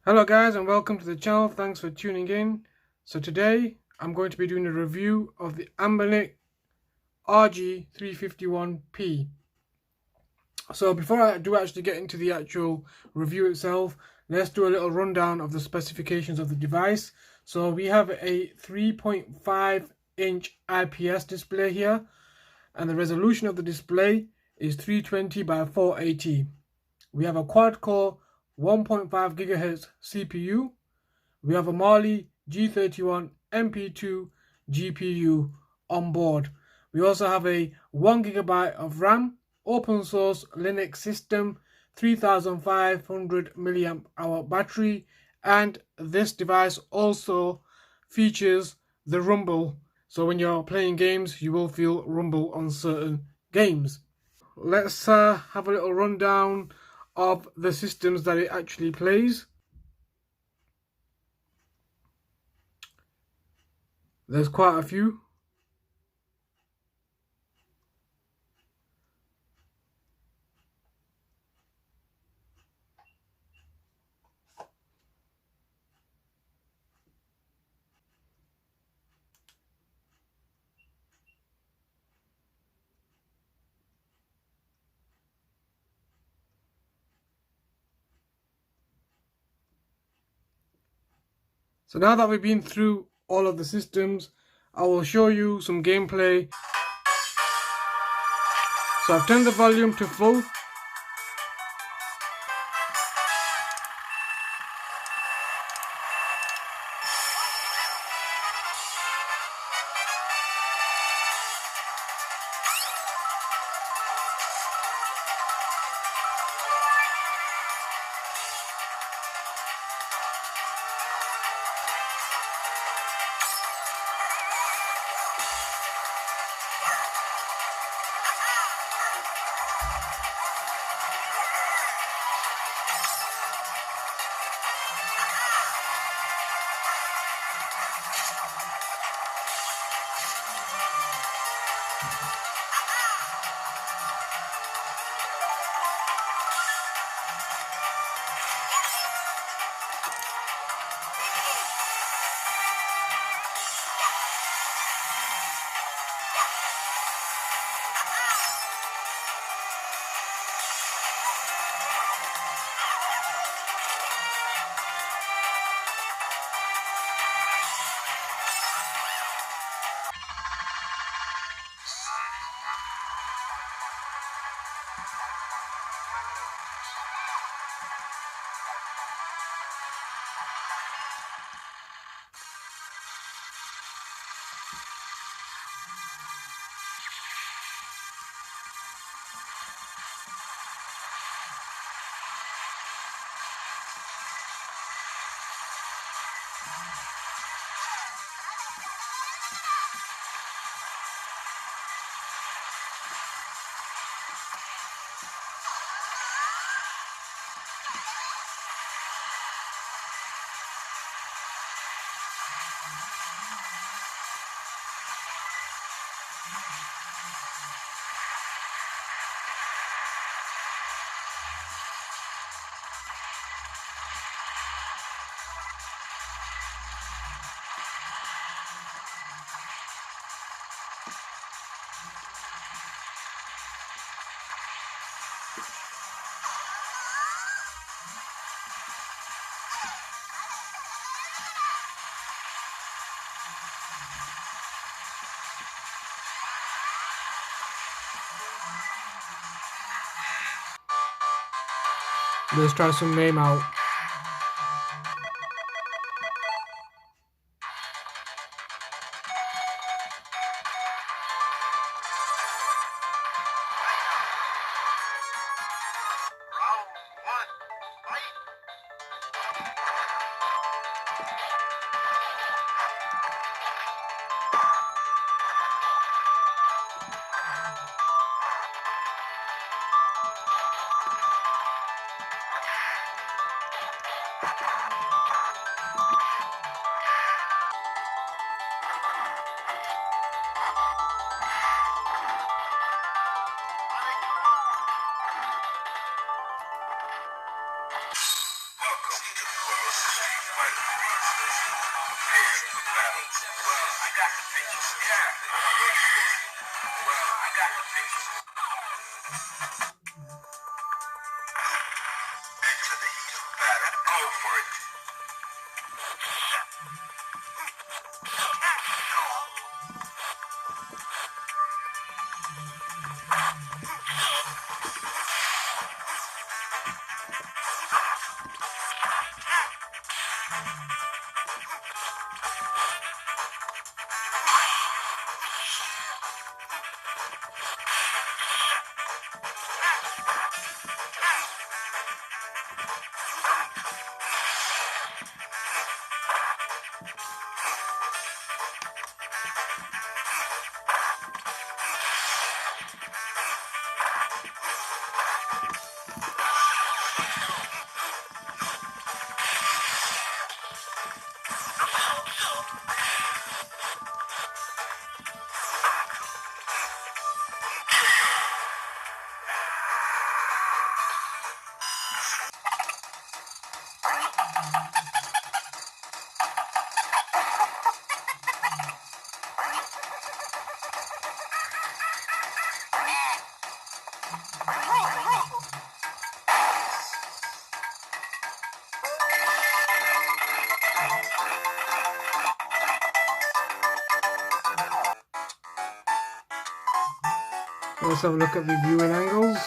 Hello guys and welcome to the channel. Thanks for tuning in. So today I'm going to be doing a review of the ANBERNIC RG351P. So before I do actually get into the actual review itself, let's do a little rundown of the specifications of the device. So we have a 3.5-inch IPS display here, and the resolution of the display is 320 by 480. We have a quad-core 1.5 GHz CPU. We have a Mali G31 MP2 GPU on board. We also have a 1 GB of RAM, open source Linux system, 3500 mAh battery, and this device also features the rumble. So when you're playing games, you will feel rumble on certain games. Let's have a little rundown of the systems that it actually plays. There's quite a few. So now that we've been through all of the systems, I will show you some gameplay. So I've turned the volume to full. Let's try some name out. Let's have a look at the viewing angles.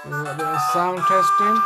We've got a bit of sound testing.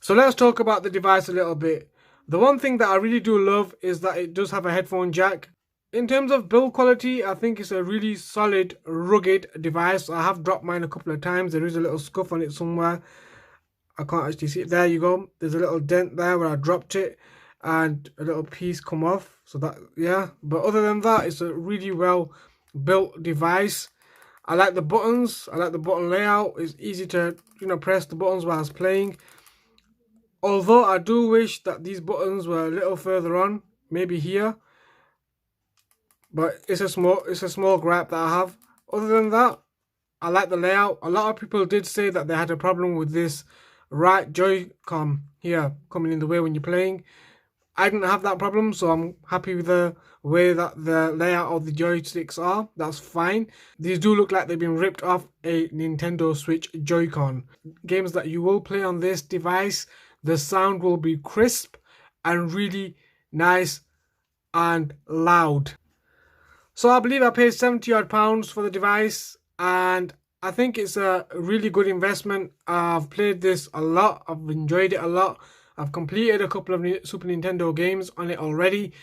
So let's talk about the device a little bit. The one thing that I really do love is that it does have a headphone jack. In terms of build quality, I think it's a really solid, rugged device. I have dropped mine a couple of times. There is a little scuff on it somewhere. I can't actually see it. There you go. There's a little dent there where I dropped it and a little piece come off. So that, yeah. But other than that, it's a really well built device. I like the buttons. I like the button layout. It's easy to, press the buttons whilst playing. Although I do wish that these buttons were a little further on, maybe here. But it's a small gripe that I have. Other than that, I like the layout. A lot of people did say that they had a problem with this right Joy-Con here coming in the way when you're playing. I didn't have that problem, so I'm happy with the way that the layout of the joysticks are. That's fine. These do look like they've been ripped off a Nintendo Switch Joy-Con. Games that you will play on this device, the sound will be crisp and really nice and loud. So I believe I paid £70 for the device, and I think it's a really good investment. I've played this a lot. I've enjoyed it a lot. I've completed a couple of Super Nintendo games on it already,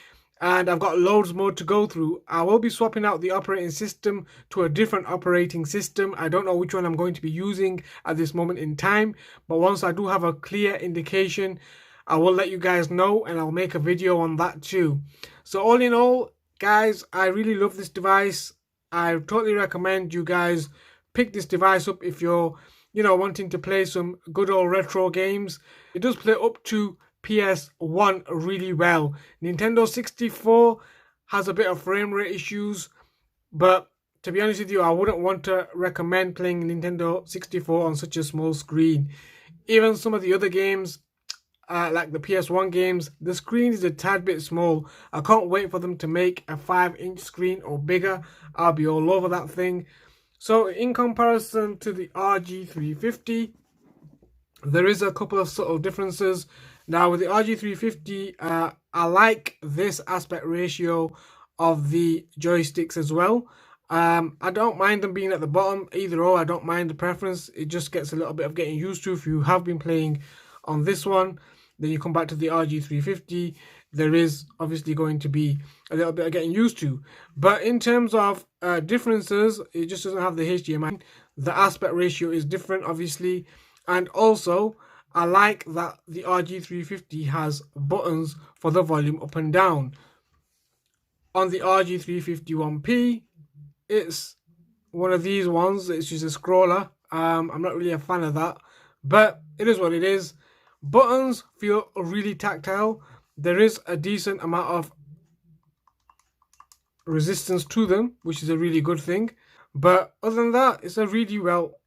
and I've got loads more to go through. I will be swapping out the operating system to a different operating system. I don't know which one I'm going to be using at this moment in time, but once I do have a clear indication, I will let you guys know, and I'll make a video on that too. So all in all, guys, I really love this device. I totally recommend you guys pick this device up if you're wanting to play some good old retro games. It does play up to PS1 really well. Nintendo 64 has a bit of frame rate issues, but to be honest with you, I wouldn't want to recommend playing Nintendo 64 on such a small screen. Even some of the other games, like the PS1 games, the screen is a tad bit small. I can't wait for them to make a 5-inch screen or bigger. I'll be all over that thing. So in comparison to the RG350, there is a couple of subtle differences. Now with the RG350, I like this aspect ratio of the joysticks as well. I don't mind them being at the bottom, either or. I don't mind the preference. It just gets a little bit of getting used to. If you have been playing on this one, then you come back to the RG350, there is obviously going to be a little bit of getting used to. But in terms of differences, it just doesn't have the HDMI. The aspect ratio is different, obviously. And also, I like that the RG350 has buttons for the volume up and down. On the RG351P, it's one of these ones. It's just a scroller. I'm not really a fan of that, but it is what it is. Buttons feel really tactile. There is a decent amount of resistance to them, which is a really good thing. But other than that, it's a really well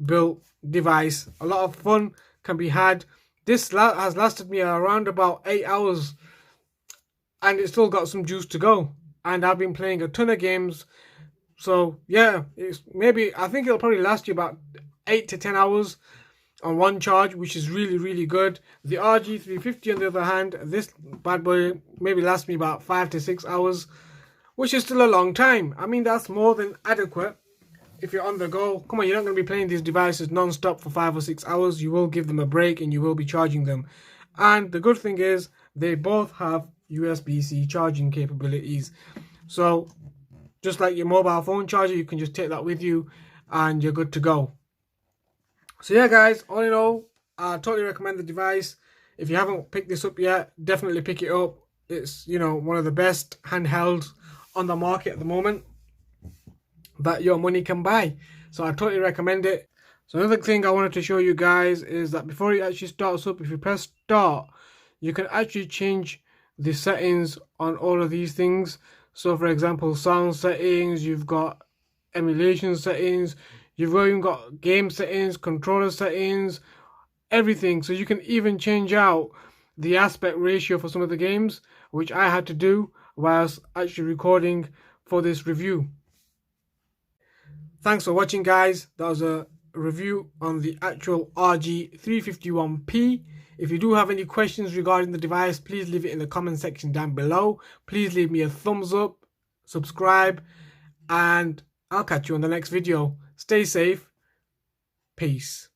built device. A lot of fun can be had. This has lasted me around about 8 hours, and it's still got some juice to go. And I've been playing a ton of games. So yeah, I think it'll probably last you about 8 to 10 hours on one charge, which is really, really good. The RG350, on the other hand, this bad boy maybe lasts me about 5 to 6 hours, which is still a long time. I mean, that's more than adequate if you're on the go. Come on, you're not going to be playing these devices non-stop for 5 or 6 hours. You will give them a break and you will be charging them. And the good thing is they both have USB-C charging capabilities. So just like your mobile phone charger, you can just take that with you and you're good to go. So yeah, guys, all in all, I totally recommend the device. If you haven't picked this up yet, definitely pick it up. It's, you know, one of the best handhelds on the market at the moment that your money can buy. So I totally recommend it. So another thing I wanted to show you guys is that before it actually starts up, if you press start, you can actually change the settings on all of these things. So for example, sound settings, you've got emulation settings, you've even got game settings, controller settings, everything. So you can even change out the aspect ratio for some of the games, which I had to do whilst actually recording for this review. Thanks for watching, guys. That was a review on the actual RG351P. If you do have any questions regarding the device, please leave it in the comment section down below. Please leave me a thumbs up, subscribe, and I'll catch you on the next video. Stay safe. Peace.